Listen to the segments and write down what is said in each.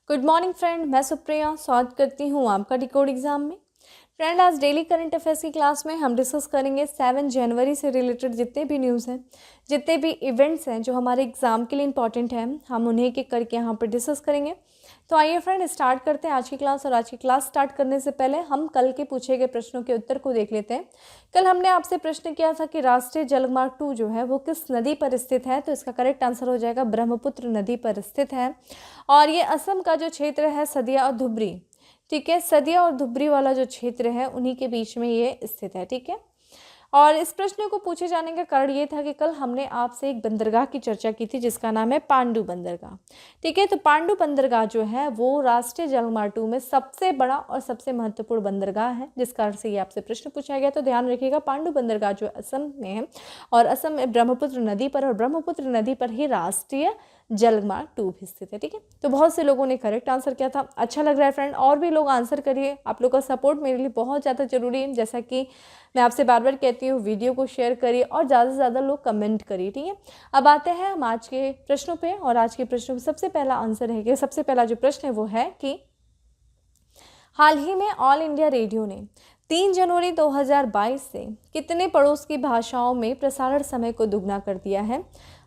Good morning friend, मैं सुप्रिया स्वागत करती हूँ आपका डिकोड एग्जाम में। फ्रेंड, आज डेली करंट अफेयर्स की क्लास में हम डिस्कस करेंगे 7 जनवरी से रिलेटेड जितने भी न्यूज़ हैं, जितने भी इवेंट्स हैं जो हमारे एग्जाम के लिए इंपॉर्टेंट हैं, हम उन्हें एक एक करके यहाँ पर डिस्कस करेंगे। तो आइए फ्रेंड स्टार्ट करते हैं आज की क्लास। और आज की क्लास स्टार्ट करने से पहले हम कल के पूछे गए प्रश्नों के उत्तर को देख लेते हैं। कल हमने आपसे प्रश्न किया था कि राष्ट्रीय जलमार्ग 2 जो है वो किस नदी पर स्थित है। तो इसका करेक्ट आंसर हो जाएगा ब्रह्मपुत्र नदी पर स्थित है। और ये असम का जो क्षेत्र है सदिया और धुबरी, ठीक है, सदिया और धुबरी वाला जो क्षेत्र है उन्हीं के बीच में ये स्थित है, ठीक है। और इस प्रश्न को पूछे जाने का कारण ये था कि कल हमने आपसे एक बंदरगाह की चर्चा की थी जिसका नाम है पांडु बंदरगाह, ठीक है। तो पांडु बंदरगाह जो है वो राष्ट्रीय जलमार्ग 2 में सबसे बड़ा और सबसे महत्वपूर्ण बंदरगाह है, जिस कारण से ये आपसे प्रश्न पूछा गया। तो ध्यान रखिएगा, पांडु बंदरगाह जो असम में है और असम में ब्रह्मपुत्र नदी पर, और ब्रह्मपुत्र नदी पर ही राष्ट्रीय जलमार्ग 2 भी स्थित है, ठीक है। तो बहुत से लोगों ने करेक्ट आंसर किया था, अच्छा लग रहा है फ्रेंड। और भी लोग आंसर करिए, आप लोग का सपोर्ट मेरे लिए बहुत ज़्यादा जरूरी है। जैसा कि मैं आपसे बार बार कहती हूँ, वीडियो को शेयर करिए और ज़्यादा से ज़्यादा लोग कमेंट करिए, ठीक है। अब आते हैं हम आज के प्रश्नों पे। और आज के प्रश्नों में सबसे पहला आंसर है कि सबसे पहला जो प्रश्न है वो है कि हाल ही में ऑल इंडिया रेडियो ने 3 जनवरी 2022 से कितने पड़ोस की भाषाओं में प्रसारण समय को दुगना कर दिया है?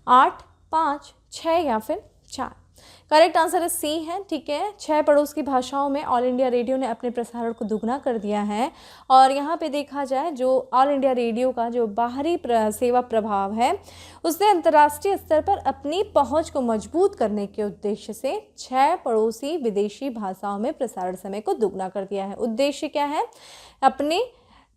8, 5, 6 या फिर 4? करेक्ट आंसर सी है, ठीक है। 6 पड़ोस की भाषाओं में ऑल इंडिया रेडियो ने अपने प्रसारण को दुगना कर दिया है। और यहाँ पे देखा जाए, जो ऑल इंडिया रेडियो का जो बाहरी सेवा प्रभाव है उसने अंतर्राष्ट्रीय स्तर पर अपनी पहुंच को मजबूत करने के उद्देश्य से 6 पड़ोसी विदेशी भाषाओं में प्रसारण समय को दुगना कर दिया है। उद्देश्य क्या है? अपनी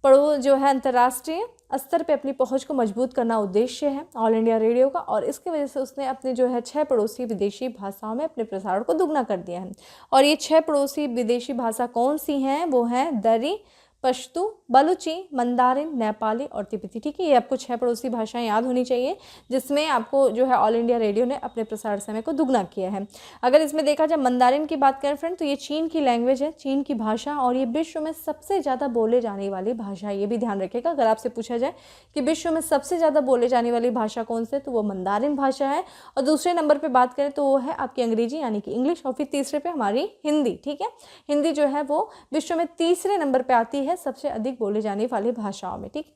जो है अंतर्राष्ट्रीय स्तर पे अपनी पहुंच को मजबूत करना उद्देश्य है ऑल इंडिया रेडियो का। और इसकी वजह से उसने अपने जो है 6 पड़ोसी विदेशी भाषाओं में अपने प्रसारण को दुगना कर दिया है। और ये 6 पड़ोसी विदेशी भाषा कौन सी हैं? वो हैं दरी, पश्तू, बलूची, मंदारिन, नेपाली और तिब्बती, ठीक है। ये आपको 6 पड़ोसी भाषाएं याद होनी चाहिए जिसमें आपको जो है ऑल इंडिया रेडियो ने अपने प्रसारण समय को दुगना किया है। अगर इसमें देखा जाए मंदारिन की बात करें फ्रेंड, तो ये चीन की लैंग्वेज है, चीन की भाषा, और ये विश्व में सबसे ज़्यादा बोले जाने वाली भाषा है। ये भी ध्यान रखिएगा, अगर आपसे पूछा जाए कि विश्व में सबसे ज़्यादा बोले जाने वाली भाषा कौन सी है तो वो मंदारिन भाषा है। और दूसरे नंबर पर बात करें तो वो है आपकी अंग्रेजी यानी कि इंग्लिश, और फिर तीसरे पे हमारी हिंदी, ठीक है। हिंदी जो है वो विश्व में तीसरे नंबर पर आती है सबसे अधिक बोले जाने वाली भाषाओं में, ठीक।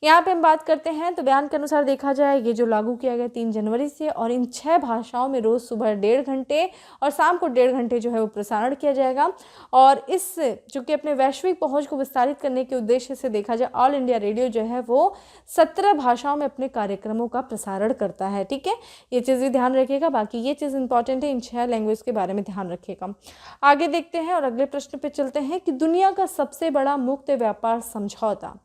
यहाँ पे हम बात करते हैं तो बयान के अनुसार देखा जाए ये जो लागू किया गया 3 जनवरी से, और इन 6 भाषाओं में रोज सुबह 1.5 घंटे और शाम को 1.5 घंटे जो है वो प्रसारण किया जाएगा। और इस जो कि अपने वैश्विक पहुंच को विस्तारित करने के उद्देश्य से देखा जाए ऑल इंडिया रेडियो जो है वो 17 भाषाओं में अपने कार्यक्रमों का प्रसारण करता है, ठीक है। ये चीज़ भी ध्यान रखिएगा, बाकी ये चीज़ इंपॉर्टेंट है, इन 6 लैंग्वेज के बारे में ध्यान रखिएगा। आगे देखते हैं और अगले प्रश्न पे चलते हैं कि दुनिया का सबसे बड़ा मुक्त व्यापार समझौता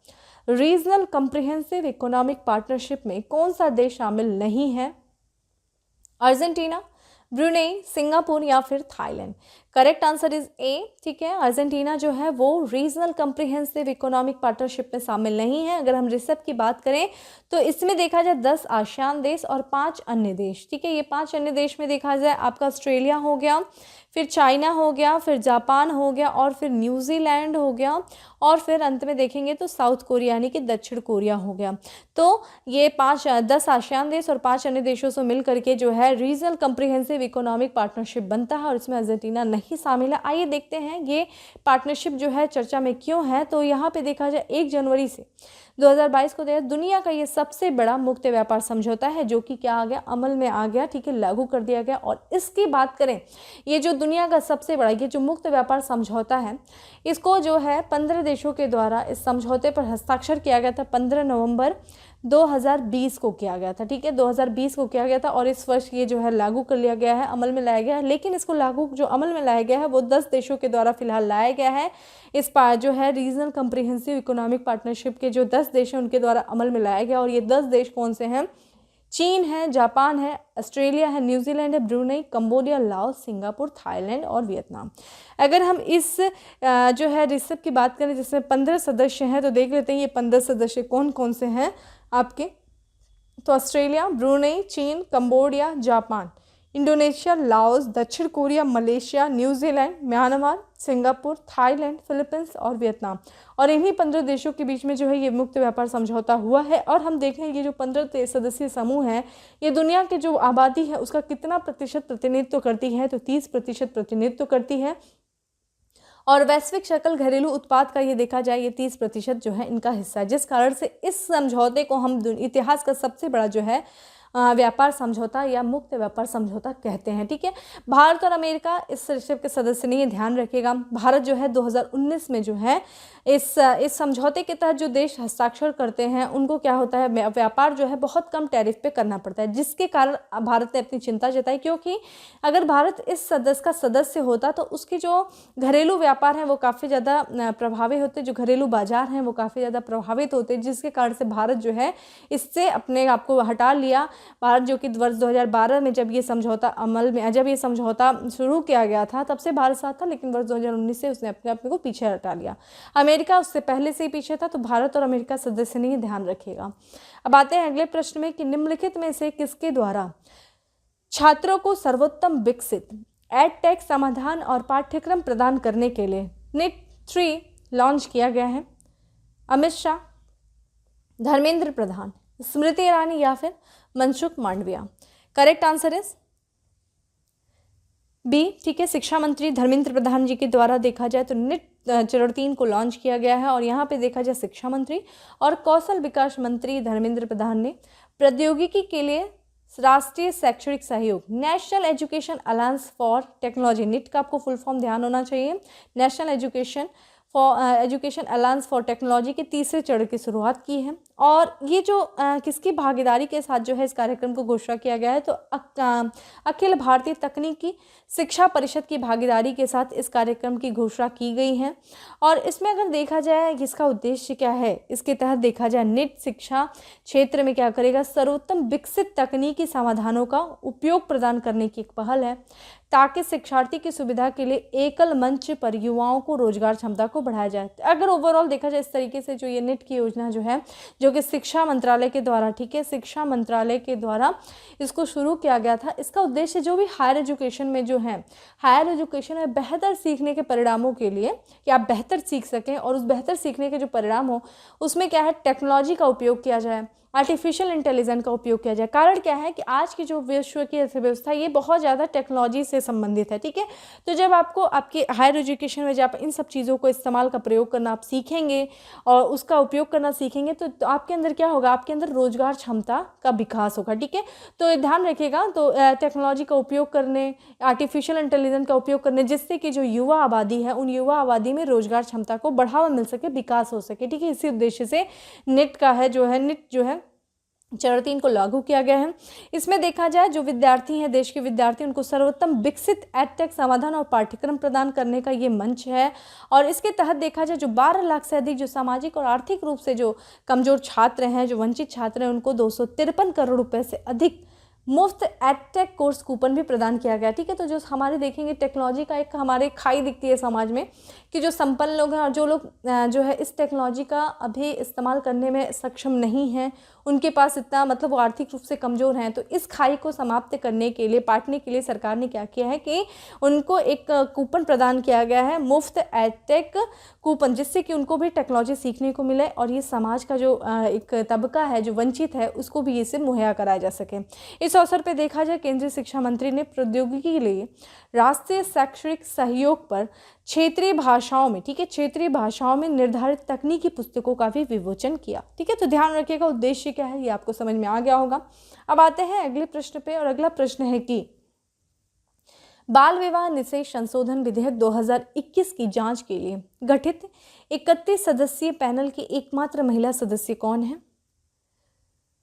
रीजनल कम्प्रिहेंसिव इकोनॉमिक पार्टनरशिप में कौन सा देश शामिल नहीं है? अर्जेंटीना, ब्रुनेई, सिंगापुर या फिर थाईलैंड? करेक्ट आंसर इज ए, ठीक है। अर्जेंटीना जो है वो रीजनल कम्प्रिहेंसिव इकोनॉमिक पार्टनरशिप में शामिल नहीं है। अगर हम रिसेप की बात करें तो इसमें देखा जाए 10 आसियान देश और 5 अन्य देश, ठीक है। ये 5 अन्य देश में देखा जाए आपका ऑस्ट्रेलिया हो गया, फिर चाइना हो गया, फिर जापान हो गया, और फिर न्यूजीलैंड हो गया, और फिर अंत में देखेंगे तो साउथ कोरिया यानी कि दक्षिण कोरिया हो गया। तो ये 10 आसियान देश और 5 अन्य देशों से मिल करके जो है रीजनल कम्प्रिहेंसिव इकोनॉमिक पार्टनरशिप बनता है, और इसमें अर्जेंटीना नहीं शामिल है। आइए देखते हैं ये पार्टनरशिप जो है चर्चा में क्यों है। तो यहाँ पे देखा जाए 1 जनवरी से 2022 को दुनिया का ये सबसे बड़ा मुक्त व्यापार समझौता है जो कि क्या आ गया, अमल में आ गया, ठीक है, लागू कर दिया गया। और इसकी बात करें, ये जो दुनिया का सबसे बड़ा ये जो मुक्त व्यापार समझौता है, इसको जो है 15 देशों के द्वारा इस समझौते पर हस्ताक्षर किया गया था 15 नवंबर 2020 को किया गया था, ठीक है, 2020 को किया गया था। और इस वर्ष ये जो है लागू कर लिया गया है, अमल में लाया गया है। लेकिन इसको लागू जो अमल में लाया गया है वो 10 देशों के द्वारा फिलहाल लाया गया है। इस जो है रीजनल कम्प्रिहेंसिव इकोनॉमिक पार्टनरशिप के जो 10 देश हैं उनके द्वारा अमल में लाया गया। और ये 10 देश कौन से हैं? चीन है, जापान है, ऑस्ट्रेलिया है, न्यूजीलैंड है, Brunei, Cambodia, Laos, Singapore, Thailand और वियतनाम। अगर हम इस जो है रिसेप की बात करें जिसमें 15 सदस्य हैं, तो देख लेते हैं ये 15 सदस्य कौन कौन से हैं आपके। तो ऑस्ट्रेलिया, ब्रुनेई, चीन, कंबोडिया, जापान, इंडोनेशिया, लाओस, दक्षिण Korea, Malaysia, New Zealand, Myanmar, Singapore, Thailand, Philippines और वियतनाम। और इन्हीं 15 देशों के बीच में जो है ये मुक्त व्यापार समझौता हुआ है। और हम देखें ये जो 15 सदस्यीय समूह है ये दुनिया की जो आबादी है उसका कितना प्रतिशत प्रतिनिधित्व करती है, तो 30% प्रतिनिधित्व करती है। और वैश्विक शकल घरेलू उत्पाद का ये देखा जाए ये 30% जो है इनका हिस्सा है, जिस कारण से इस समझौते को हम इतिहास का सबसे बड़ा जो है व्यापार समझौता या मुक्त व्यापार समझौता कहते हैं। ठीक है, भारत और अमेरिका इस परिषद के सदस्य नहीं, ये ध्यान रखिएगा। भारत जो है 2019 में जो है इस समझौते के तहत जो देश हस्ताक्षर करते हैं उनको क्या होता है, व्यापार जो है बहुत कम टैरिफ पे करना पड़ता है, जिसके कारण भारत ने अपनी चिंता जताई। क्योंकि अगर भारत इस सदस्य होता तो उसकी जो घरेलू व्यापार है वो काफ़ी ज़्यादा प्रभावित होते, जो घरेलू बाजार हैं वो काफ़ी ज़्यादा प्रभावित होते, जिसके कारण से भारत जो है इससे अपने आप को हटा लिया। भारत जो कि वर्ष 2012 में जब ये समझौता जब ये समझौता शुरू किया गया था तब से भारत साथ था, लेकिन वर्ष 2019 से उसने अपने को पीछे हटा लिया। अमेरिका उससे पहले से ही पीछे था, तो भारत और अमेरिका सदस्य नहीं, ध्यान रखिएगा। अब आते हैं अगले प्रश्न में कि निम्नलिखित में से किसके द्वारा छात्रों को सर्वोत्तम विकसित एडटेक समाधान और पाठ्यक्रम प्रदान करने के लिए NIT 3 लॉन्च किया गया है? अमित शाह, धर्मेंद्र प्रधान, स्मृति ईरानी या फिर Mansukh Mandaviya? Correct answer is B. ठीक है, शिक्षा मंत्री धर्मेंद्र प्रधान जी के द्वारा देखा जाए तो NIT चरण 3 को लॉन्च किया गया है। और यहाँ पे देखा जाए शिक्षा मंत्री और कौशल विकास मंत्री धर्मेंद्र प्रधान ने प्रौद्योगिकी के लिए राष्ट्रीय शैक्षणिक सहयोग national education alliance for technology, NIT का आपको फुल फॉर्म ध्यान होना चाहिए, national education alliance for technology के तीसरे चरण की शुरुआत की है। और ये जो किसकी भागीदारी के साथ जो है इस कार्यक्रम को घोषणा किया गया है, तो अखिल भारतीय तकनीकी शिक्षा परिषद की भागीदारी के साथ इस कार्यक्रम की घोषणा की गई है। और इसमें अगर देखा जाए इसका उद्देश्य क्या है, इसके तहत देखा जाए NIT शिक्षा क्षेत्र में क्या करेगा, सर्वोत्तम विकसित तकनीकी समाधानों का उपयोग प्रदान करने की एक पहल है, ताकि शिक्षार्थी की सुविधा के लिए एकल मंच पर युवाओं को रोजगार क्षमता को बढ़ाया जाए। अगर ओवरऑल देखा जाए इस तरीके से जो ये NIT की योजना जो है, जो कि शिक्षा मंत्रालय के द्वारा, ठीक है, शिक्षा मंत्रालय के द्वारा इसको शुरू किया गया था। इसका उद्देश्य जो भी हायर एजुकेशन में जो है, हायर एजुकेशन में बेहतर सीखने के परिणामों के लिए कि आप बेहतर सीख सकें और उस बेहतर सीखने के जो परिणाम हो उसमें क्या है, टेक्नोलॉजी का उपयोग किया जाए, आर्टिफिशियल इंटेलिजेंस का उपयोग किया जाए। कारण क्या है कि आज की जो विश्व की अर्थव्यवस्था ये बहुत ज़्यादा टेक्नोलॉजी से संबंधित है। ठीक है, तो जब आपको आपके हायर एजुकेशन में जब आप इन सब चीज़ों को इस्तेमाल का प्रयोग करना आप सीखेंगे और उसका उपयोग करना सीखेंगे तो आपके अंदर क्या होगा, आपके अंदर रोजगार क्षमता का विकास होगा। ठीक है, तो ध्यान रखिएगा, तो टेक्नोलॉजी का उपयोग करने, आर्टिफिशियल इंटेलिजेंस का उपयोग करने, जिससे कि जो युवा आबादी है उन युवा आबादी में रोजगार क्षमता को बढ़ावा मिल सके, विकास हो सके। ठीक है, इसी उद्देश्य से NIT जो है चरण 3 को लागू किया गया है। इसमें देखा जाए जो विद्यार्थी हैं, देश के विद्यार्थी, उनको सर्वोत्तम विकसित एडटेक समाधान और पाठ्यक्रम प्रदान करने का ये मंच है। और इसके तहत देखा जाए जो 12 लाख से अधिक जो सामाजिक और आर्थिक रूप से जो कमजोर छात्र हैं, जो वंचित छात्र हैं, उनको 253 करोड़ रुपए से अधिक मुफ्त एडटेक कोर्स कूपन भी प्रदान किया गया। ठीक है, तो जो हमारे देखेंगे टेक्नोलॉजी का एक हमारे खाई दिखती है समाज में कि जो संपन्न लोग हैं और जो लोग जो है इस टेक्नोलॉजी का अभी इस्तेमाल करने में सक्षम नहीं हैं, उनके पास इतना मतलब वो आर्थिक रूप से कमज़ोर हैं, तो इस खाई को समाप्त करने के लिए, पाटने के लिए सरकार ने क्या किया है कि उनको एक कूपन प्रदान किया गया है, मुफ्त एडटेक कूपन, जिससे कि उनको भी टेक्नोलॉजी सीखने को मिले और ये समाज का जो एक तबका है जो वंचित है उसको भी इसे मुहैया कराया जा सके। इस अवसर पर देखा जाए केंद्रीय शिक्षा मंत्री ने प्रौद्योगिकी के लिए राष्ट्रीय शैक्षणिक सहयोग पर क्षेत्रीय भाषाओं में, ठीक है, क्षेत्रीय भाषाओं में निर्धारित तकनीकी पुस्तकों का भी विमोचन किया। ठीक है, तो ध्यान रखिएगा उद्देश्य क्या है ये आपको समझ में आ गया होगा। अब आते हैं अगले प्रश्न पे, और अगला प्रश्न है कि बाल विवाह निषेध संशोधन विधेयक 2021 की जांच के लिए गठित 31 सदस्यीय पैनल की एकमात्र महिला सदस्य कौन है?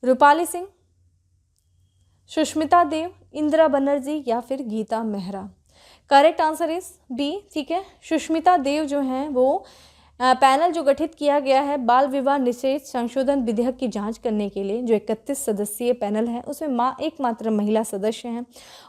रूपाली सिंह, सुष्मिता देव, इंदिरा बनर्जी या फिर Geeta Mehra? Correct answer is B. ठीक है, सुष्मिता देव जो हैं वो पैनल जो गठित किया गया है बाल विवाह निषेध संशोधन विधेयक की जांच करने के लिए, जो 31 सदस्यीय पैनल है उसमें एकमात्र महिला सदस्य हैं।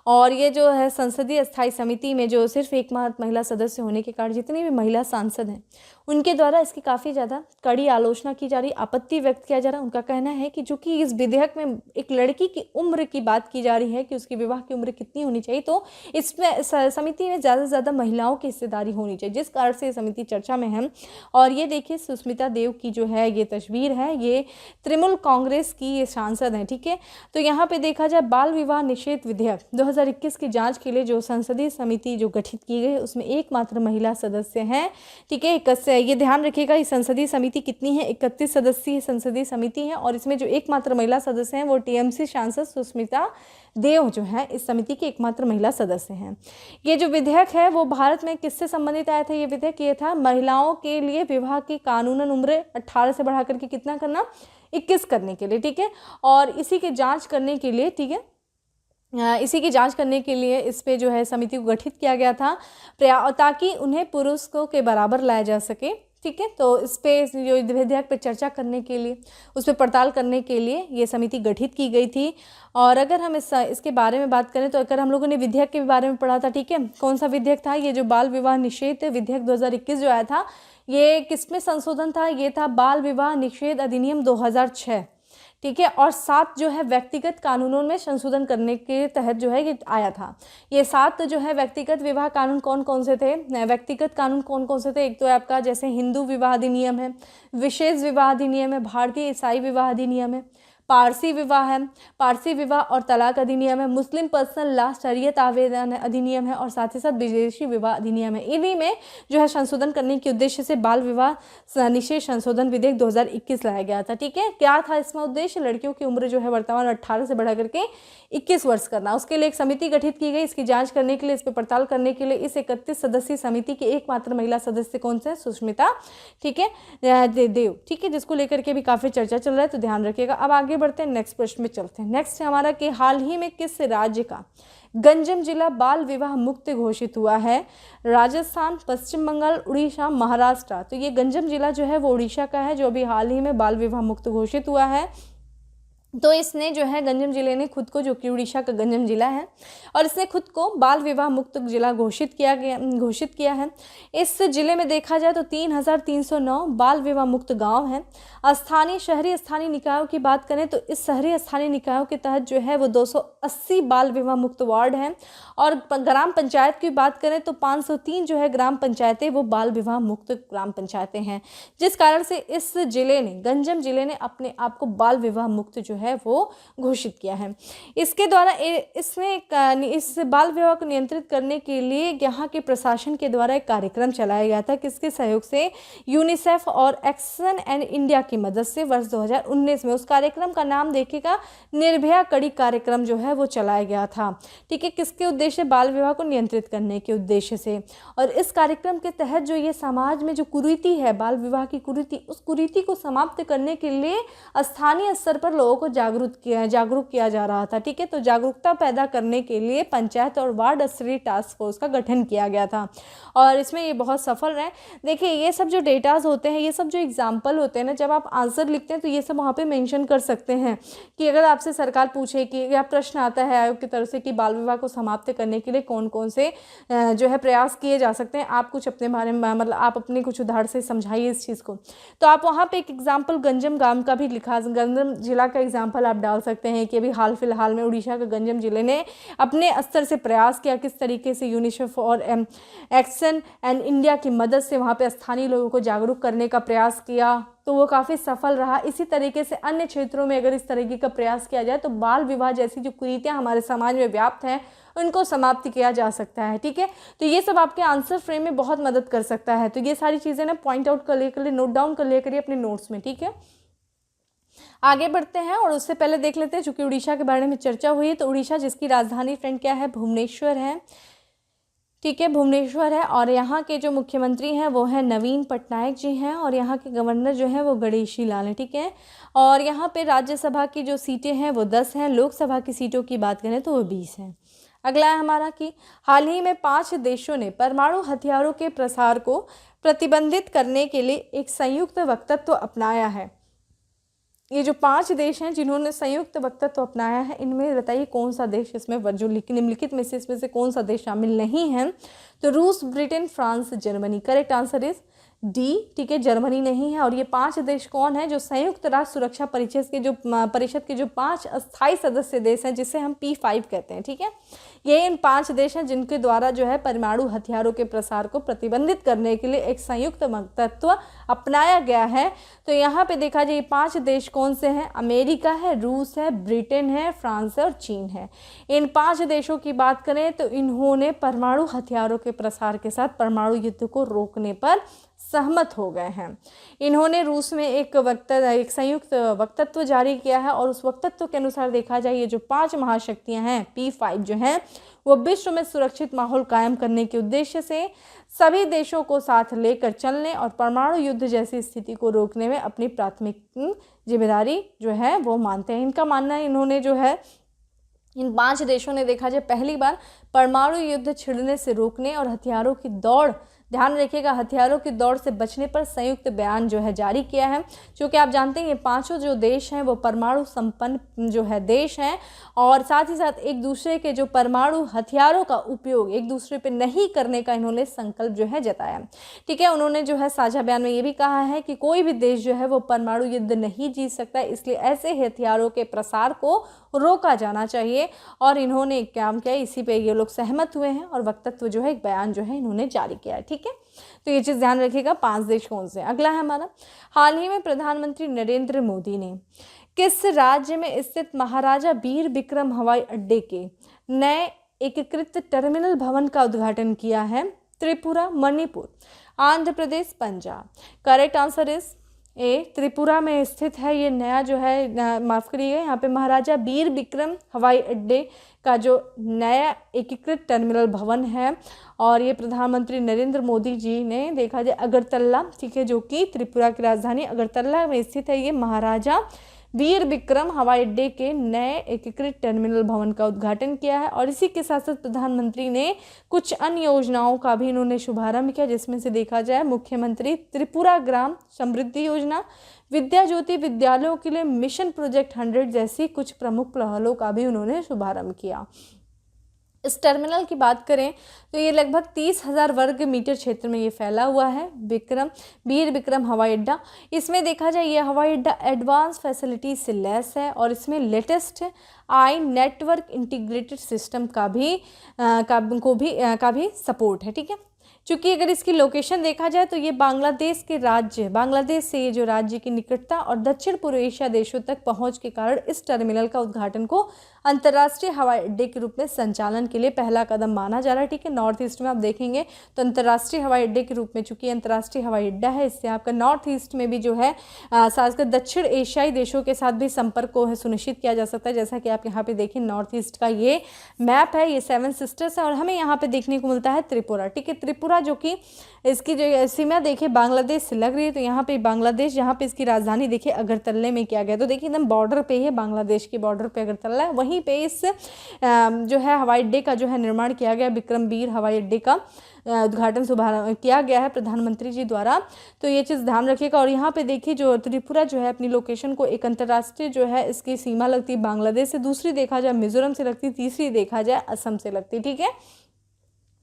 और ये जो है संसदीय स्थायी समिति में जो सिर्फ एकमात्र महिला सदस्य होने के कारण जितनी भी महिला सांसद हैं उनके द्वारा इसकी काफ़ी ज़्यादा कड़ी आलोचना की जा रही, आपत्ति व्यक्त किया जा रहा है। उनका कहना है कि चूंकि इस विधेयक में एक लड़की की उम्र की बात की जा रही है कि उसकी विवाह की उम्र कितनी होनी चाहिए, तो इसमें समिति में ज़्यादा से ज़्यादा महिलाओं की हिस्सेदारी होनी चाहिए, जिस कारण से ये समिति चर्चा में है। और ये देखिए सुष्मिता देव की जो है ये तस्वीर है, ये तृणमूल कांग्रेस की ये सांसद हैं, ठीक है। तो यहाँ पे देखा जाए बाल विवाह निषेध विधेयक 2021 की जांच के लिए जो संसदीय समिति जो गठित की गई उसमें एकमात्र महिला सदस्य हैं, ठीक है। ये ध्यान रखिएगा, इस संसदीय समिति कितनी है, 31 सदस्यीय संसदीय समिति है और इसमें जो एकमात्र महिला सदस्य हैं वो टीएमसी सांसद सुष्मिता देव जो है इस समिति की एकमात्र महिला सदस्य हैं। ये जो विधेयक है वो भारत में किससे संबंधित आया था, ये विधेयक ये था महिलाओं के लिए विवाह की कानूनन उम्र 18 से बढ़ा करके कितना करना, 21 करने के लिए, ठीक है। और इसी की जांच करने के लिए, ठीक है, इसी की जांच करने के लिए इस पे जो है समिति को गठित किया गया था ताकि उन्हें पुरुषों के बराबर लाया जा सके, ठीक है। तो इस पे जो विधेयक पे चर्चा करने के लिए, उस पर पड़ताल करने के लिए ये समिति गठित की गई थी। और अगर हम इसके बारे में बात करें तो अगर हम लोगों ने विधेयक के बारे में पढ़ा था, ठीक है, कौन सा विधेयक था, ये जो बाल विवाह निषेध विधेयक 2021 जो आया था ये किसमें संशोधन था, ये था बाल विवाह निषेध अधिनियम 2006, ठीक है। और 7 जो है व्यक्तिगत कानूनों में संशोधन करने के तहत जो है ये आया था। ये 7 जो है व्यक्तिगत विवाह कानून कौन कौन से थे, व्यक्तिगत कानून कौन कौन से थे, एक तो आपका जैसे हिंदू विवाह अधिनियम है, विशेष विवाह अधिनियम है, भारतीय ईसाई विवाह अधिनियम है, पारसी विवाह है, पारसी विवाह और तलाक अधिनियम है, मुस्लिम पर्सनल लॉ शरीयत आवेदन अधिनियम है और साथ ही साथ विदेशी विवाह अधिनियम है। इन्हीं में जो है संशोधन करने के उद्देश्य से बाल विवाह निषेध संशोधन विधेयक 2021 लाया गया था, ठीक है। क्या था इसमें उद्देश्य, लड़कियों की उम्र जो है वर्तमान 18 से बढ़ा करके 21 वर्ष करना। उसके लिए एक समिति गठित की गई, इसकी जांच करने के लिए, इस पर पड़ताल करने के लिए इस 31 सदस्यीय समिति की एकमात्र महिला सदस्य कौन से, सुष्मिता, ठीक है, देव, ठीक है, जिसको लेकर के भी काफ़ी चर्चा चल रहा है, तो ध्यान रखिएगा। अब आगे बढ़ते हैं, नेक्स्ट प्रश्न में चलते हैं। नेक्स्ट है हमारा कि हाल ही में किस राज्य का गंजम जिला बाल विवाह मुक्त घोषित हुआ है, राजस्थान, पश्चिम बंगाल, उड़ीसा, महाराष्ट्र। तो ये गंजम जिला जो है वो उड़ीसा का है जो अभी हाल ही में बाल विवाह मुक्त घोषित हुआ है। तो इसने जो है गंजम जिले ने खुद को, जो कि उड़ीसा का गंजम जिला है, और इसने खुद को बाल विवाह मुक्त जिला घोषित किया है। इस जिले में देखा जाए तो 3309 बाल विवाह मुक्त गांव हैं। स्थानीय शहरी स्थानीय निकायों की बात करें तो इस शहरी स्थानीय निकायों के तहत जो है वो 280 बाल विवाह मुक्त वार्ड हैं और ग्राम पंचायत की बात करें तो 503 जो है ग्राम पंचायतें वो बाल विवाह मुक्त ग्राम पंचायतें हैं, जिस कारण से इस जिले ने, गंजम जिले ने अपने आप को बाल विवाह मुक्त जो है वो घोषित किया है। इसके द्वारा इस बाल विवाह को नियंत्रित करने के लिए यहाँ के प्रशासन के द्वारा एक कार्यक्रम चलाया गया था, किसके सहयोग से, यूनिसेफ और एक्शन एंड इंडिया की मदद से वर्ष 2019 में। उस कार्यक्रम का नाम देखिएगा निर्भया कड़ी कार्यक्रम जो है वो चलाया गया था, ठीक है, किसके उद्देश्य, बाल विवाह को नियंत्रित करने के उद्देश्य से। और इस कार्यक्रम के तहत जो ये समाज में जो कुरीति है, बाल विवाह की कुरीति, उस कुरीति को समाप्त करने के लिए स्थानीय स्तर पर लोगों को जागरूक किया जा रहा था, ठीक है। तो जागरूकता पैदा करने के लिए पंचायत और वार्ड स्तरीय टास्क फोर्स का गठन किया गया था और इसमें ये बहुत सफल रहे। देखिए ये सब जो डेटाज होते हैं, ये सब जो एग्जाम्पल होते हैं ना, जब आप आंसर लिखते हैं तो ये सब वहाँ पे मेंशन कर सकते हैं कि अगर आपसे सरकार पूछे कि या प्रश्न आता है आयोग की तरफ से कि बाल विवाह को समाप्त करने के लिए कौन कौन से जो है प्रयास किए जा सकते हैं, आप कुछ अपने बारे में, मतलब आप अपने कुछ उदाहरण से समझाइए इस चीज़ को। तो आप वहाँ पे एक एग्जाम्पल गंजम गांव का भी लिखा, गंजम जिला का एग्जाम्पल आप डाल सकते हैं कि अभी हाल फिलहाल में उड़ीसा के गंजम जिले ने अपने स्तर से प्रयास किया, किस तरीके से यूनिसेफ और एक्शन एंड इंडिया की मदद से वहाँ पे स्थानीय लोगों को जागरूक करने का प्रयास किया, तो वो काफ़ी सफल रहा। इसी तरीके से अन्य क्षेत्रों में अगर इस तरीके का प्रयास किया जाए तो बाल विवाह जैसी जो कुरीतियाँ हमारे समाज में व्याप्त हैं उनको समाप्त किया जा सकता है, ठीक है। तो ये सब आपके आंसर फ्रेम में बहुत मदद कर सकता है। तो ये सारी चीज़ें ना पॉइंट आउट कर लेकर, नोट डाउन कर लेकर अपने नोट्स में, ठीक है। आगे बढ़ते हैं और उससे पहले देख लेते हैं, चूंकि उड़ीसा के बारे में चर्चा हुई है, तो उड़ीसा जिसकी राजधानी फ्रेंड क्या है, भुवनेश्वर है, ठीक है, भुवनेश्वर है। और यहाँ के जो मुख्यमंत्री हैं वो हैं नवीन पटनायक जी हैं और यहाँ के गवर्नर जो हैं वो गणेशी लाल हैं, ठीक है। और यहाँ पे राज्यसभा की जो सीटें हैं वो 10 हैं, लोकसभा की सीटों की बात करें तो वो 20 हैं। अगला है हमारा कि हाल ही में 5 देशों ने परमाणु हथियारों के प्रसार को प्रतिबंधित करने के लिए एक संयुक्त वक्तव्य अपनाया है। ये जो 5 देश हैं जिन्होंने संयुक्त वक्तव्य अपनाया है, इनमें बताइए कौन सा देश इसमें जो निम्नलिखित में से कौन सा देश शामिल नहीं है? तो रूस, Britain, France, Germany. Correct answer is D, ठीक है, जर्मनी नहीं है। और ये 5 देश कौन है? जो संयुक्त राष्ट्र सुरक्षा परिषद के जो 5 अस्थायी सदस्य देश हैं, जिसे हम P5 कहते हैं, ठीक है। ये इन 5 देश हैं जिनके द्वारा जो है परमाणु हथियारों के प्रसार को प्रतिबंधित करने के लिए एक संयुक्त वक्तव्य अपनाया गया है। तो यहाँ पे देखा जाए 5 देश कौन से हैं? अमेरिका है, रूस है, ब्रिटेन है, फ्रांस है और चीन है। इन 5 देशों की बात करें तो इन्होंने परमाणु हथियारों के प्रसार के साथ परमाणु युद्ध को रोकने पर सहमत हो गए हैं। इन्होंने रूस में एक संयुक्त वक्तव्य जारी किया है और उस वक्तव्य के अनुसार देखा जाए ये जो 5 महाशक्तियां हैं P5 जो हैं वो विश्व में सुरक्षित माहौल कायम करने के उद्देश्य से सभी देशों को साथ लेकर चलने और परमाणु युद्ध जैसी स्थिति को रोकने में अपनी प्राथमिक जिम्मेदारी जो है वो मानते हैं। इनका मानना है इन्होंने जो है इन 5 देशों ने देखा जाए पहली बार परमाणु युद्ध छिड़ने से रोकने और हथियारों की दौड़, ध्यान रखिएगा, हथियारों की दौड़ से बचने पर संयुक्त बयान जो है जारी किया है। क्योंकि आप जानते हैं ये 5 जो देश हैं वो परमाणु संपन्न जो है देश हैं और साथ ही साथ एक दूसरे के जो परमाणु हथियारों का उपयोग एक दूसरे पे नहीं करने का इन्होंने संकल्प जो है जताया, ठीक है। उन्होंने जो है साझा बयान में ये भी कहा है कि कोई भी देश जो है वो परमाणु युद्ध नहीं जीत सकता, इसलिए ऐसे हथियारों के प्रसार को रोका जाना चाहिए। और इन्होंने एक काम किया, इसी पे ये लोग सहमत हुए हैं और वक्तव्य जो है एक बयान जो है इन्होंने जारी किया है, ठीक है। तो ये चीज़ ध्यान रखिएगा 5 देश कौन से। अगला है हमारा, हाल ही में प्रधानमंत्री नरेंद्र मोदी ने किस राज्य में स्थित महाराजा वीर विक्रम हवाई अड्डे के नए एकीकृत टर्मिनल भवन का उद्घाटन किया है? Tripura, Manipur, Andhra Pradesh, Punjab. Correct answer is A, Tripura में स्थित है ये नया जो है, माफ़ करिएगा, यहाँ पे महाराजा वीर विक्रम हवाई अड्डे का जो नया एकीकृत टर्मिनल भवन है और ये प्रधानमंत्री नरेंद्र मोदी जी ने देखा जाए अगरतला, ठीक है, जो कि त्रिपुरा की राजधानी अगरतला में स्थित है, ये महाराजा वीर विक्रम हवाई अड्डे के नए एकीकृत टर्मिनल भवन का उद्घाटन किया है। और इसी के साथ साथ प्रधानमंत्री ने कुछ अन्य योजनाओं का भी इन्होंने शुभारंभ किया, जिसमें से देखा जाए मुख्यमंत्री त्रिपुरा ग्राम समृद्धि योजना, विद्या ज्योति विद्यालयों के लिए मिशन प्रोजेक्ट 100 जैसी कुछ प्रमुख पहलों का भी उन्होंने शुभारंभ किया। इस टर्मिनल की बात करें तो ये लगभग 30,000 वर्ग मीटर क्षेत्र में ये फैला हुआ है, वीर विक्रम हवाई अड्डा। इसमें देखा जाए ये हवाई अड्डा एडवांस फैसिलिटी से लैस है और इसमें latest I network integrated system का भी सपोर्ट है, ठीक है। चूँकि अगर इसकी लोकेशन देखा जाए तो ये बांग्लादेश से ये जो राज्य की निकटता और दक्षिण पूर्व एशिया देशों तक पहुंच के कारण इस टर्मिनल का उद्घाटन को अंतर्राष्ट्रीय हवाई अड्डे के रूप में संचालन के लिए पहला कदम माना जा रहा है, ठीक है। नॉर्थ ईस्ट में आप देखेंगे तो अंतर्राष्ट्रीय हवाई अड्डे के रूप में, चूँकि अंतर्राष्ट्रीय हवाई अड्डा है, इससे आपका नॉर्थ ईस्ट में भी जो है खासकर दक्षिण एशियाई देशों के साथ भी संपर्क को है सुनिश्चित किया जा सकता है। जैसा कि आप यहाँ पे देखें नॉर्थ ईस्ट का ये मैप है, ये 7 सिस्टर्स है और हमें यहाँ पे देखने को मिलता है त्रिपुरा, ठीक है। त्रिपुरा जो कि इसकी जो सीमा देखिए बांग्लादेश से लग रही है, तो यहाँ पे बांग्लादेश, जहाँ पे इसकी राजधानी देखिए अगरतल्ले में किया गया, तो देखिए एकदम बॉर्डर पे ही है, बांग्लादेश के बॉर्डर पे अगरतला है, वहीं पे इस जो है हवाई अड्डे का जो है निर्माण किया गया, विक्रमवीर हवाई अड्डे का उद्घाटन शुभारंभ किया गया है प्रधानमंत्री जी द्वारा। तो ये चीज़ ध्यान रखिएगा। और यहाँ पे देखिए जो त्रिपुरा जो है अपनी लोकेशन को, एक अंतर्राष्ट्रीय जो है इसकी सीमा लगती है बांग्लादेश से, दूसरी देखा जाए मिजोरम से लगती, तीसरी देखा जाए असम से लगती, ठीक है।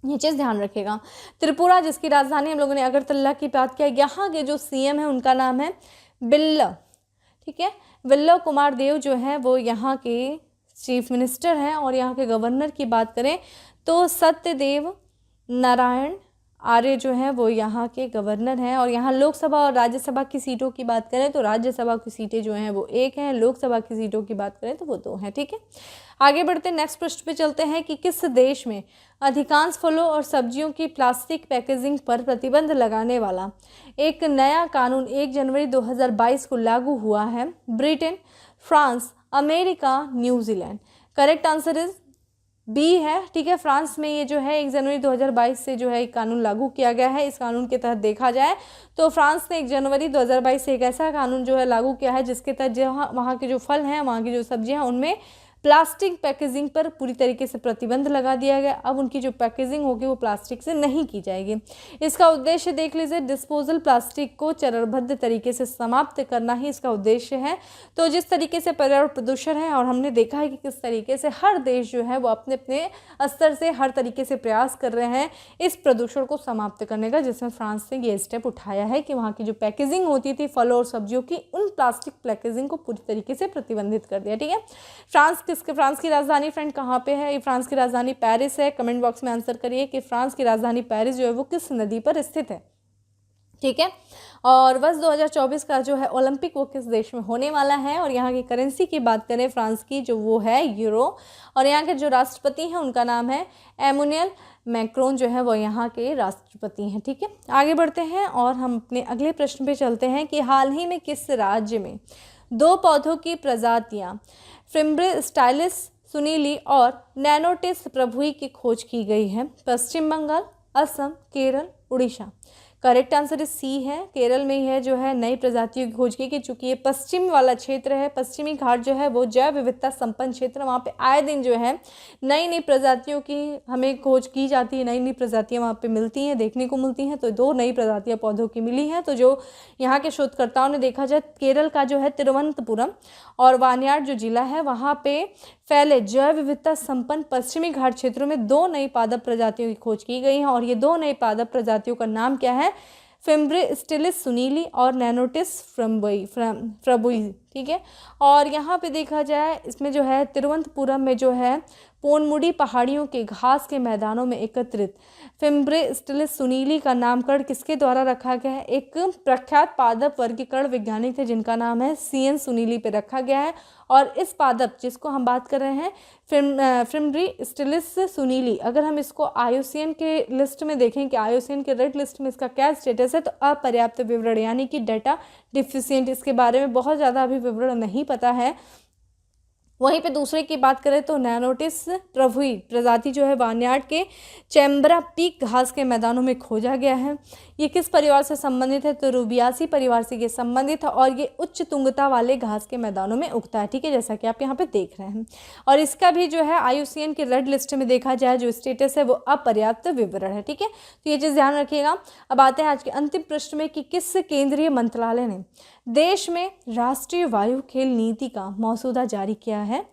ये चीज़ ध्यान रखिएगा। त्रिपुरा जिसकी राजधानी हम लोगों ने अगरतला की बात किया, यहाँ के जो CM है उनका नाम है बिल्ल, ठीक है, बिल्ल कुमार देव जो है वो यहाँ के चीफ मिनिस्टर हैं। और यहाँ के गवर्नर की बात करें तो सत्यदेव नारायण आर्य जो है वो यहाँ के गवर्नर हैं। और यहाँ लोकसभा और राज्यसभा की सीटों की बात करें तो राज्यसभा की सीटें जो हैं वो 1 हैं, लोकसभा की सीटों की बात करें तो वो 2 हैं, ठीक है। आगे बढ़ते नेक्स्ट प्रश्न पे चलते हैं कि किस देश में अधिकांश फलों और सब्जियों की प्लास्टिक पैकेजिंग पर प्रतिबंध लगाने वाला एक नया कानून 1 जनवरी 2022 को लागू हुआ है? Britain, France, America, New Zealand. Correct answer is B है, ठीक है। फ्रांस में ये जो है 1 जनवरी 2022 से जो है एक कानून लागू किया गया है। इस कानून के तहत देखा जाए तो फ्रांस ने 1 जनवरी 2022 से एक ऐसा कानून जो है लागू किया है जिसके तहत जहाँ वहाँ के जो फल हैं, वहाँ की जो सब्जियाँ हैं, उनमें प्लास्टिक पैकेजिंग पर पूरी तरीके से प्रतिबंध लगा दिया गया। अब उनकी जो पैकेजिंग होगी वो प्लास्टिक से नहीं की जाएगी। इसका उद्देश्य देख लीजिए, डिस्पोजल प्लास्टिक को चरणबद्ध तरीके से समाप्त करना ही इसका उद्देश्य है। तो जिस तरीके से पर्यावरण प्रदूषण है, और हमने देखा है कि किस तरीके से हर देश जो है वो अपने अपने स्तर से हर तरीके से प्रयास कर रहे हैं इस प्रदूषण को समाप्त करने का, जिसमें फ्रांस ने ये स्टेप उठाया है कि वहाँ की जो पैकेजिंग होती थी फलों और सब्जियों की, उन प्लास्टिक पैकेजिंग को पूरी तरीके से प्रतिबंधित कर दिया। ठीक है, फ्रांस की राजधानी फ्रेंड कहाँ पे है? ये फ्रांस की राजधानी पेरिस है। कमेंट बॉक्स में आंसर करिए कि फ्रांस की राजधानी पेरिस जो है वो किस नदी पर स्थित है। ठीक है, और वर्ष 2024 का जो है ओलंपिक वो किस देश में होने वाला है? और यहाँ की करेंसी की बात करें फ्रांस की, जो वो है यूरो। और यहाँ के जो राष्ट्रपति हैं उनका नाम है एमुनुएल मैक्रोन, जो है वो यहाँ के राष्ट्रपति हैं। ठीक है, आगे बढ़ते हैं और हम अपने अगले प्रश्न पे चलते हैं कि हाल ही में किस राज्य में 2 पौधों की प्रजातियाँ फिम्ब्रिस्टाइलिस सुनीली और नैनोटिस प्रभुई की खोज की गई है? पश्चिम बंगाल, असम, केरल, उड़ीसा। करेक्ट आंसर इस सी है, केरल में यह जो है नई प्रजातियों की खोज की गई। चूँकि ये पश्चिम वाला क्षेत्र है, पश्चिमी घाट जो है वो जैव विविधता संपन्न क्षेत्र, वहाँ पे आए दिन जो है नई नई प्रजातियों की हमें खोज की जाती है, नई नई प्रजातियाँ वहाँ पे मिलती हैं, देखने को मिलती हैं। तो 2 नई प्रजातियाँ पौधों की मिली हैं। तो जो यहाँ के शोधकर्ताओं ने देखा जाए, केरल का जो है तिरुवनंतपुरम और वायनाड जो जिला है वहाँ पे फैले जैव विविधता संपन्न पश्चिमी घाट क्षेत्रों में 2 नई पादप प्रजातियों की खोज की गई है। और ये 2 नई पादप प्रजातियों का नाम क्या है? फिम्ब्रिस्टिलिस सुनीली और नैनोटिस फ्रबुई। ठीक है, और यहाँ पे देखा जाए इसमें जो है तिरुवनंतपुरम में जो है पोनमुडी पहाड़ियों के घास के मैदानों में एकत्रित फिम्ब्रिस्टिलिस सुनीली का नामकरण किसके द्वारा रखा गया है? एक प्रख्यात पादप वर्गीकरण वैज्ञानिक थे जिनका नाम है CN सुनीली पे रखा गया है। और इस पादप जिसको हम बात कर रहे हैं फिम्ब्रिस्टिलिस सुनीली, अगर हम इसको IUCN के लिस्ट में देखें कि IUCN के रेड लिस्ट में इसका क्या स्टेटस है, तो अपर्याप्त विवरण यानी कि डाटा डिफिशिएंट, इसके बारे में बहुत ज़्यादा अभी विवरण नहीं पता है। वहीं पे दूसरे की बात करें तो नैनोटिस प्रभुई प्रजाति जो है वायनाड के चैम्बरा पीक घास के मैदानों में खोजा गया है। ये किस परिवार से संबंधित है? तो रूबियासी परिवार से ये संबंधित है और ये उच्च तुंगता वाले घास के मैदानों में उगता है। ठीक है, जैसा कि आप यहाँ पे देख रहे हैं। और इसका भी जो है IUCN के रेड लिस्ट में देखा जाए जो स्टेटस है वो अपर्याप्त विवरण है। ठीक है, तो ये चीज़ ध्यान रखिएगा। अब आते हैं आज के अंतिम प्रश्न में कि किस केंद्रीय मंत्रालय ने देश में राष्ट्रीय वायु खेल नीति का मसौदा जारी किया है?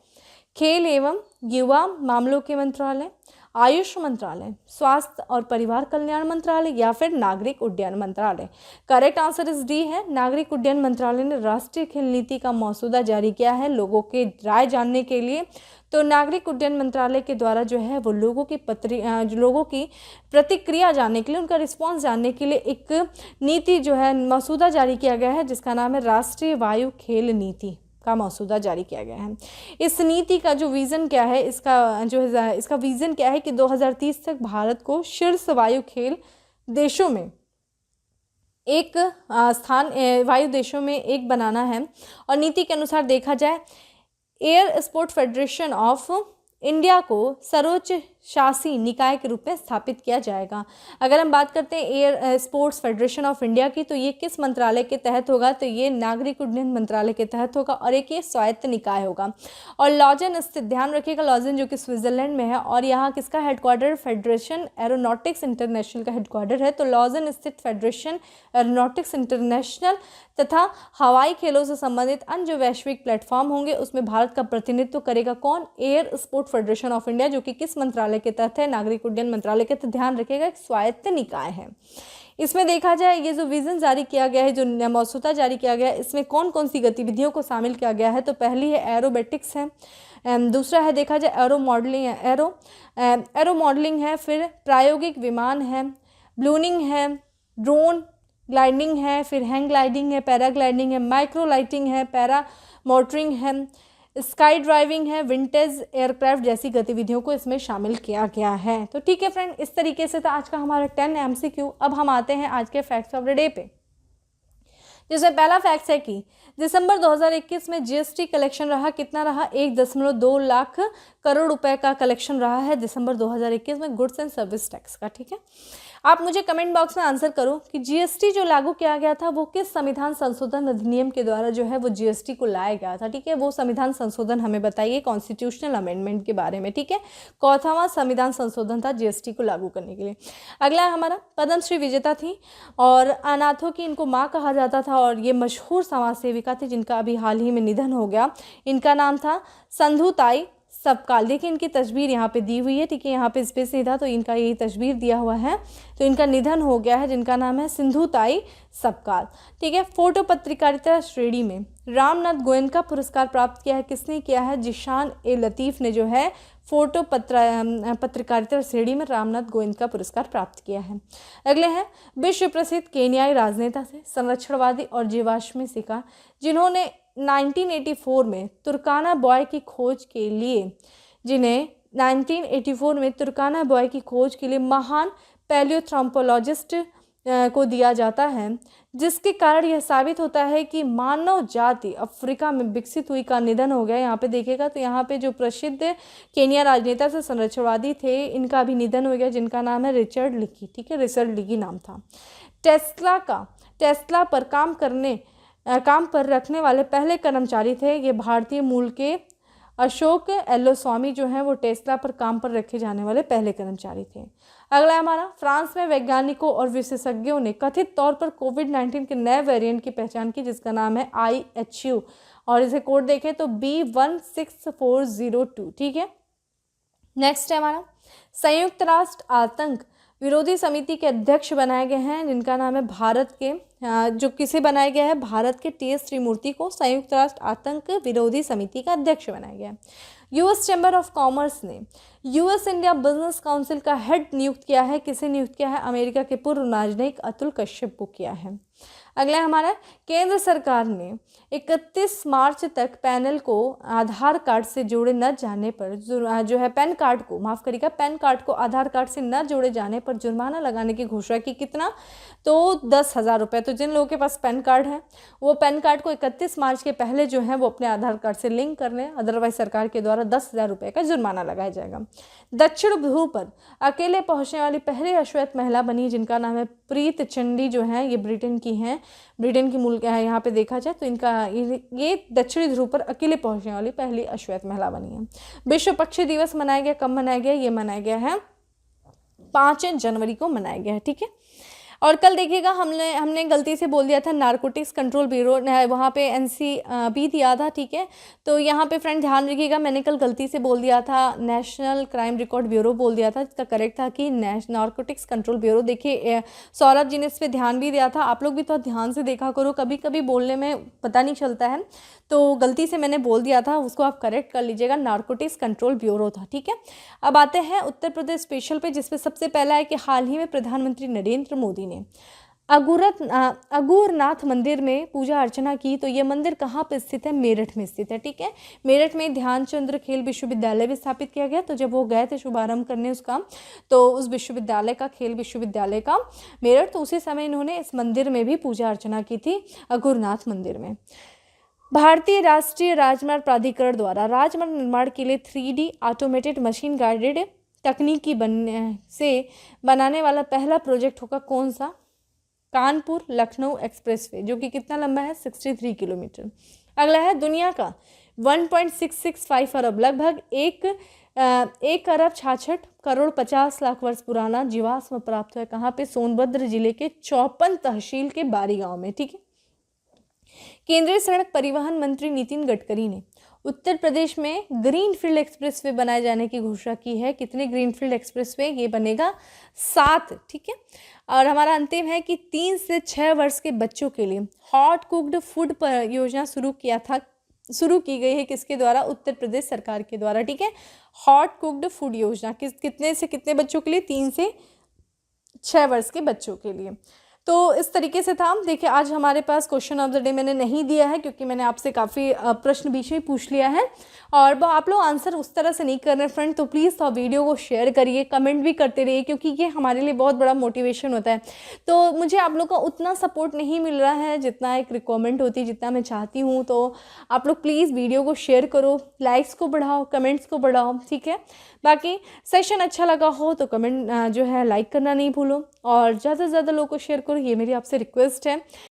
खेल एवं युवा मामलों के मंत्रालय, आयुष मंत्रालय, स्वास्थ्य और परिवार कल्याण मंत्रालय या फिर नागरिक उड्डयन मंत्रालय। करेक्ट आंसर इस डी है, नागरिक उड्डयन मंत्रालय ने राष्ट्रीय खेल नीति का मसौदा जारी किया है लोगों के राय जानने के लिए। तो नागरिक उड्डयन मंत्रालय के द्वारा जो है वो लोगों की प्रतिक्रिया जानने के लिए, उनका रिस्पॉन्स जानने के लिए एक नीति जो है मसौदा जारी किया गया है जिसका नाम है राष्ट्रीय वायु खेल नीति का मसौदा जारी किया गया है। इस नीति का जो विज़न क्या है, इसका विज़न क्या है कि 2030 तक भारत को शीर्ष वायु खेल देशों में एक स्थान वायु देशों में एक बनाना है। और नीति के अनुसार देखा जाए air sport federation of India को सर्वोच्च शासी निकाय के रूप में स्थापित किया जाएगा। अगर हम बात करते हैं air sports federation of India की, तो ये किस मंत्रालय के तहत होगा? तो ये नागरिक उड्डयन मंत्रालय के तहत होगा और एक ये स्वायत्त निकाय होगा। और लॉजन स्थित, ध्यान रखिएगा, लॉजन जो कि स्विट्जरलैंड में है और यहाँ किसका हेडक्वार्टर? फेडरेशन एरोनॉटिक्स इंटरनेशनल का हेडक्वार्टर है। तो लॉजन स्थित फेडरेशन एरोनॉटिक्स इंटरनेशनल तथा हवाई खेलों से संबंधित अन्य जो वैश्विक प्लेटफॉर्म होंगे उसमें भारत का प्रतिनिधित्व करेगा कौन? Air sport federation of India, जो कि किस मंत्रालय के तहत है? नागरिक उड्डयन मंत्रालय के तहत। ध्यान रखिएगा, एक स्वायत्त निकाय है। इसमें देखा जाए ये जो विजन जारी किया गया है, जो मसौदा जारी किया गया है, इसमें कौन कौन सी गतिविधियों को शामिल किया गया है? तो पहली है एरोबेटिक्स है, दूसरा है देखा जाए एरो मॉडलिंग है, फिर प्रायोगिक विमान है, ब्लूनिंग है, ड्रोन ग्लाइडिंग है, फिर हैंग ग्लाइडिंग है, पैराग्लाइडिंग है, माइक्रो लाइटिंग है, पैरा मोटरिंग है, स्काई ड्राइविंग है, विंटेज एयरक्राफ्ट जैसी गतिविधियों को इसमें शामिल किया गया है। तो ठीक है फ्रेंड, इस तरीके से था आज का हमारा 10 MCQ। अब हम आते हैं आज के फैक्ट्स ऑफ द डे पे। जिसमें पहला फैक्ट है कि दिसंबर 2021 में जीएसटी कलेक्शन रहा, कितना रहा, 1.2 लाख करोड़ रुपए का कलेक्शन रहा है दिसंबर 2021 में गुड्स एंड सर्विस टैक्स का। ठीक है, आप मुझे कमेंट बॉक्स में आंसर करो कि जीएसटी जो लागू किया गया था वो किस संविधान संशोधन अधिनियम के द्वारा जो है वो जीएसटी को लाया गया था। ठीक है, वो संविधान संशोधन हमें बताइए, कॉन्स्टिट्यूशनल अमेंडमेंट के बारे में। ठीक है, चौथावां संविधान संशोधन था जीएसटी को लागू करने के लिए। अगला हमारा पद्मश्री विजेता थी और अनाथों की इनको माँ कहा जाता था और ये मशहूर समाज सेविका थी जिनका अभी हाल ही में निधन हो गया। इनका नाम था संधुताई सबकाल। देखिए इनकी तस्वीर यहाँ पे दी हुई है। ठीक है, यहाँ पे स्पेस नहीं था तो इनका यही तस्वीर दिया हुआ है। तो इनका निधन हो गया है जिनका नाम है सिंधुताई सबकाल। ठीक है, फोटो पत्रकारिता श्रेणी में रामनाथ गोयनका पुरस्कार प्राप्त किया है। किसने किया है? जिशान ए लतीफ़ ने जो है फोटो पत्रकारिता श्रेणी में रामनाथ गोयनका पुरस्कार प्राप्त किया है। अगले हैं विश्व प्रसिद्ध केन्याई राजनेता से संरक्षणवादी और जीवाश्मी शिकार जिन्होंने 1984 में तुर्काना बॉय की खोज के लिए महान पैलियोथ्राम्पोलॉजिस्ट को दिया जाता है, जिसके कारण यह साबित होता है कि मानव जाति अफ्रीका में विकसित हुई का निधन हो गया। यहाँ पे देखिएगा तो यहाँ पे जो प्रसिद्ध केन्या राजनेता से संरक्षणवादी थे इनका भी निधन हो गया जिनका नाम है रिचर्ड लिकी। ठीक है, रिचर्ड लिकी नाम था। टेस्ला पर काम पर रखने वाले पहले कर्मचारी थे। ये भारतीय मूल के अशोक एल्लोस्वामी जो हैं वो टेस्ला पर काम पर रखे जाने वाले पहले कर्मचारी थे। अगला हमारा फ्रांस में वैज्ञानिकों और विशेषज्ञों ने कथित तौर पर कोविड-19 के नए वेरिएंट की पहचान की जिसका नाम है IHU और इसे कोड देखें तो B16402। ठीक है, नेक्स्ट है हमारा संयुक्त राष्ट्र आतंक विरोधी समिति के अध्यक्ष बनाए गए हैं जिनका नाम है भारत के जो किसे बनाया गया है? भारत के TS त्रिमूर्ति को संयुक्त राष्ट्र आतंक विरोधी समिति का अध्यक्ष बनाया गया है। यूएस चैम्बर ऑफ कॉमर्स ने यूएस इंडिया बिजनेस काउंसिल का हेड नियुक्त किया है। किसे नियुक्त किया है? अमेरिका के पूर्व राजनयिक अतुल कश्यप को किया है। अगला हमारा केंद्र सरकार ने 31 मार्च तक पैनल को आधार कार्ड से जोड़े न जाने पर जो है पैन कार्ड को आधार कार्ड से न जोड़े जाने पर जुर्माना लगाने की घोषणा की। कितना? तो 10,000 रुपये। तो जिन लोगों के पास पैन कार्ड है वो पैन कार्ड को 31 मार्च के पहले जो है वो अपने आधार कार्ड से लिंक कर लें, अदरवाइज सरकार के द्वारा 10,000 रुपये का जुर्माना लगाया जाएगा। दक्षिण ध्रुव पर अकेले पहुंचने वाली पहली अश्वेत महिला बनी जिनका नाम है प्रीत चंडी जो है ये ब्रिटेन की हैं, ब्रिटेन की मूल है। यहाँ पे देखा जाए तो इनका ये दक्षिणी ध्रुव पर अकेले पहुंचने वाली पहली अश्वेत महिला बनी है। विश्व पक्षी दिवस मनाया गया, कब मनाया गया? ये मनाया गया है 5 जनवरी को मनाया गया है। ठीक है, और कल देखिएगा हमने गलती से बोल दिया था नारकोटिक्स कंट्रोल ब्यूरो, वहाँ पे NCB दिया था। ठीक है, तो यहाँ पे फ्रेंड ध्यान रखिएगा, मैंने कल गलती से बोल दिया था नेशनल क्राइम रिकॉर्ड ब्यूरो बोल दिया था, इसका करेक्ट था कि नारकोटिक्स कंट्रोल ब्यूरो। देखिए सौरभ जी ने इस पर ध्यान भी दिया था, आप लोग भी थोड़ा ध्यान से देखा करो, कभी कभी बोलने में पता नहीं चलता है, तो गलती से मैंने बोल दिया था, उसको आप करेक्ट कर लीजिएगा, नारकोटिक्स कंट्रोल ब्यूरो था। ठीक है, अब आते हैं उत्तर प्रदेश स्पेशल पे जिसपे सबसे पहला है कि हाल ही में प्रधानमंत्री नरेंद्र मोदी ने अगूरनाथ मंदिर में पूजा अर्चना की। तो ये मंदिर कहाँ पे स्थित है? मेरठ में स्थित है। ठीक है, मेरठ में ध्यानचंद्र खेल विश्वविद्यालय भी स्थापित किया गया। तो जब वो गए थे शुभारंभ करने उसका, तो उस विश्वविद्यालय का खेल विश्वविद्यालय का मेरठ, तो उसी समय इन्होंने इस मंदिर में भी पूजा अर्चना की थी, अगूरनाथ मंदिर में। भारतीय राष्ट्रीय राजमार्ग प्राधिकरण द्वारा राजमार्ग निर्माण के लिए 3D ऑटोमेटेड मशीन गाइडेड तकनीकी बनाने वाला पहला प्रोजेक्ट होगा कौन सा? कानपुर लखनऊ एक्सप्रेसवे, जो कि कितना लंबा है? 63 किलोमीटर। अगला है दुनिया का 1.665 अरब लगभग 1 अरब 66 करोड़ 50 लाख वर्ष पुराना जीवाश्म प्राप्त हुआ है। कहाँ पे? सोनभद्र जिले के 54 तहसील के बारी गांव में। ठीक है, केंद्रीय सड़क परिवहन मंत्री नितिन गडकरी ने उत्तर प्रदेश में ग्रीनफील्ड एक्सप्रेसवे बनाए जाने की घोषणा की है। कितने ग्रीनफील्ड एक्सप्रेसवे? ये बनेगा 7। ठीक है, और हमारा अंतिम है कि 3 से 6 वर्ष के बच्चों के लिए हॉट कुक्ड फूड योजना शुरू की गई है। किसके द्वारा? उत्तर प्रदेश सरकार के द्वारा। ठीक है, हॉट कुक्ड फूड योजना कितने से कितने बच्चों के लिए? 3 से 6 वर्ष के बच्चों के लिए। तो इस तरीके से था। देखिए आज हमारे पास क्वेश्चन ऑफ द डे मैंने नहीं दिया है क्योंकि मैंने आपसे काफ़ी प्रश्न बीच में पूछ लिया है और वो आप लोग आंसर उस तरह से नहीं कर रहे फ्रेंड। तो प्लीज़ तो वीडियो को शेयर करिए, कमेंट भी करते रहिए क्योंकि ये हमारे लिए बहुत बड़ा मोटिवेशन होता है। तो मुझे आप लोग का उतना सपोर्ट नहीं मिल रहा है जितना एक रिक्वायरमेंट होती है, जितना मैं चाहती हूँ। तो आप लोग प्लीज़ वीडियो को शेयर करो, लाइक्स को बढ़ाओ, कमेंट्स को बढ़ाओ, ठीक है। बाकी सेशन अच्छा लगा हो तो कमेंट जो है लाइक करना नहीं भूलो और ज़्यादा से ज़्यादा लोगों को शेयर करो, ये मेरी आपसे रिक्वेस्ट है।